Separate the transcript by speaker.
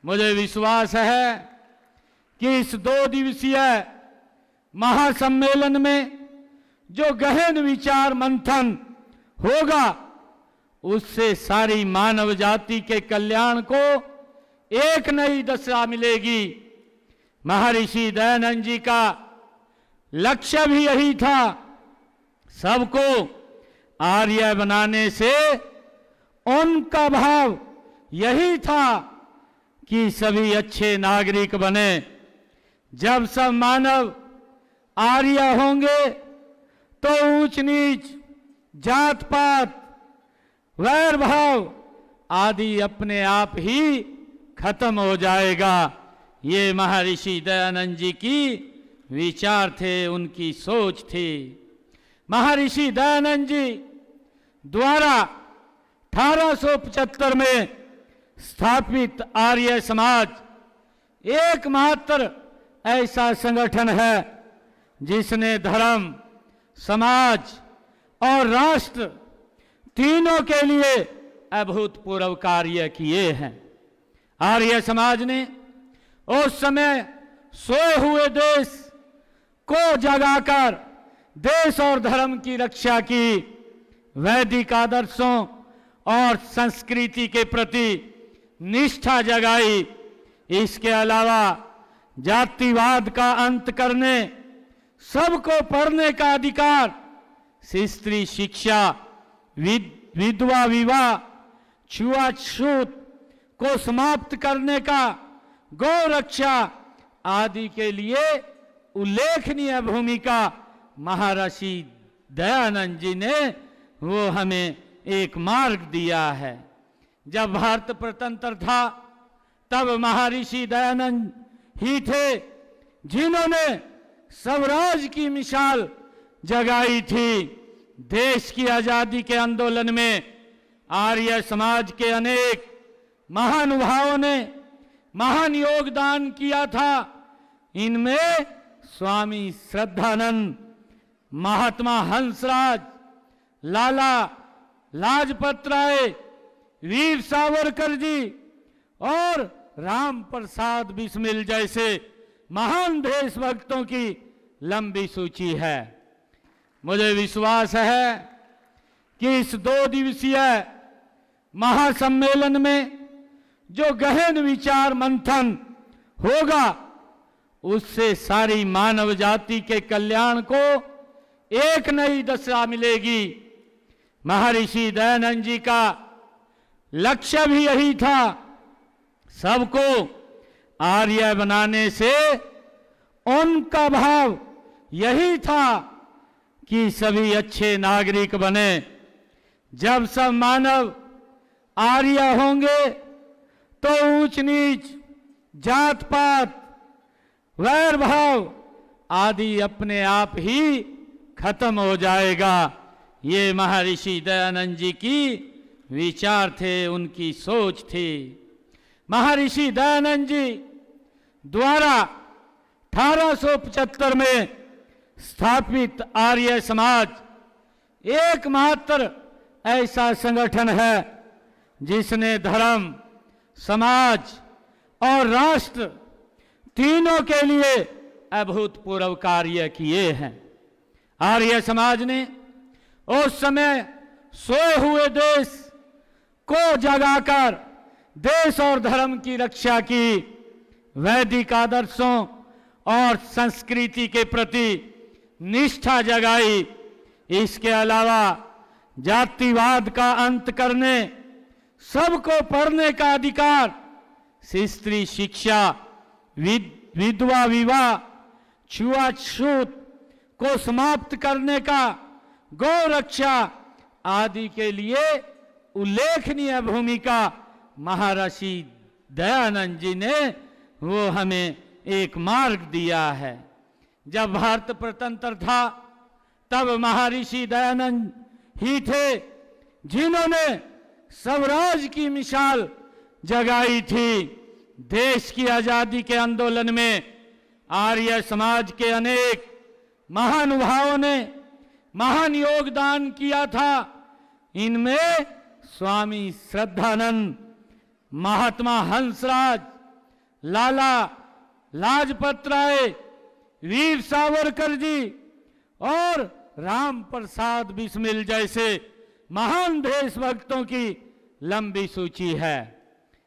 Speaker 1: मुझे विश्वास है कि इस 2 दिवसीय महासम्मेलन में जो गहन विचार मंथन होगा उससे सारी मानव जाति के कल्याण को एक नई दिशा मिलेगी। महर्षि दयानंद जी का लक्ष्य भी यही था, सबको आर्य बनाने से उनका भाव यही था कि सभी अच्छे नागरिक बने। जब सब मानव आर्य होंगे तो ऊंच नीच, जात पात, वैर भाव आदि अपने आप ही खत्म हो जाएगा। ये महर्षि दयानंद जी की विचार थे, उनकी सोच थी। महर्षि दयानंद जी द्वारा 1875 में स्थापित आर्य समाज एकमात्र ऐसा संगठन है जिसने धर्म, समाज और राष्ट्र तीनों के लिए अभूतपूर्व कार्य किए हैं। आर्य समाज ने उस समय सोए हुए देश को जगाकर देश और धर्म की रक्षा की, वैदिक आदर्शों और संस्कृति के प्रति निष्ठा जगाई। इसके अलावा जातिवाद का अंत करने, सबको पढ़ने का अधिकार, स्त्री शिक्षा, विधवा विवाह, छुआछूत को समाप्त करने का, गौ रक्षा आदि के लिए उल्लेखनीय भूमिका महर्षि दयानंद जी ने वो हमें एक मार्ग दिया है। जब भारत स्वतंत्र था तब महर्षि दयानंद ही थे जिन्होंने स्वराज की मिसाल जगाई थी। देश की आजादी के आंदोलन में आर्य समाज के अनेक महानुभावों ने महान योगदान किया था। इनमें स्वामी श्रद्धानंद, महात्मा हंसराज, लाला लाजपत राय, वीर सावरकर जी और राम प्रसाद बिस्मिल जैसे महान देशभक्तों की लंबी सूची है। मुझे विश्वास है कि इस 2 दिवसीय महासम्मेलन में जो गहन विचार मंथन होगा उससे सारी मानव जाति के कल्याण को एक नई दिशा मिलेगी। महर्षि दयानंद जी का लक्ष्य भी यही था, सबको आर्य बनाने से उनका भाव यही था कि सभी अच्छे नागरिक बने। जब सब मानव आर्य होंगे तो ऊंच नीच, जात पात, वैर भाव आदि अपने आप ही खत्म हो जाएगा। ये महर्षि दयानंद जी की विचार थे, उनकी सोच थी। महर्षि दयानंद जी द्वारा 1875 में स्थापित आर्य समाज एकमात्र ऐसा संगठन है जिसने धर्म, समाज और राष्ट्र तीनों के लिए अभूतपूर्व कार्य किए हैं। आर्य समाज ने उस समय सोए हुए देश को जगाकर देश और धर्म की रक्षा की, वैदिक आदर्शों और संस्कृति के प्रति निष्ठा जगाई। इसके अलावा जातिवाद का अंत करने, सबको पढ़ने का अधिकार, स्त्री शिक्षा, विधवा विवाह, छुआछूत को समाप्त करने का, गौ रक्षा आदि के लिए उल्लेखनीय भूमिका महर्षि दयानंद जी ने वो हमें एक मार्ग दिया है। जब भारत स्वतंत्र था तब महर्षि दयानंद ही थे जिन्होंने स्वराज की मिसाल जगाई थी। देश की आजादी के आंदोलन में आर्य समाज के अनेक महानुभावों ने महान योगदान किया था। इनमें स्वामी श्रद्धानंद, महात्मा हंसराज, लाला लाजपत राय, वीर सावरकर जी और राम प्रसाद बिस्मिल जैसे महान देशभक्तों की लंबी सूची है।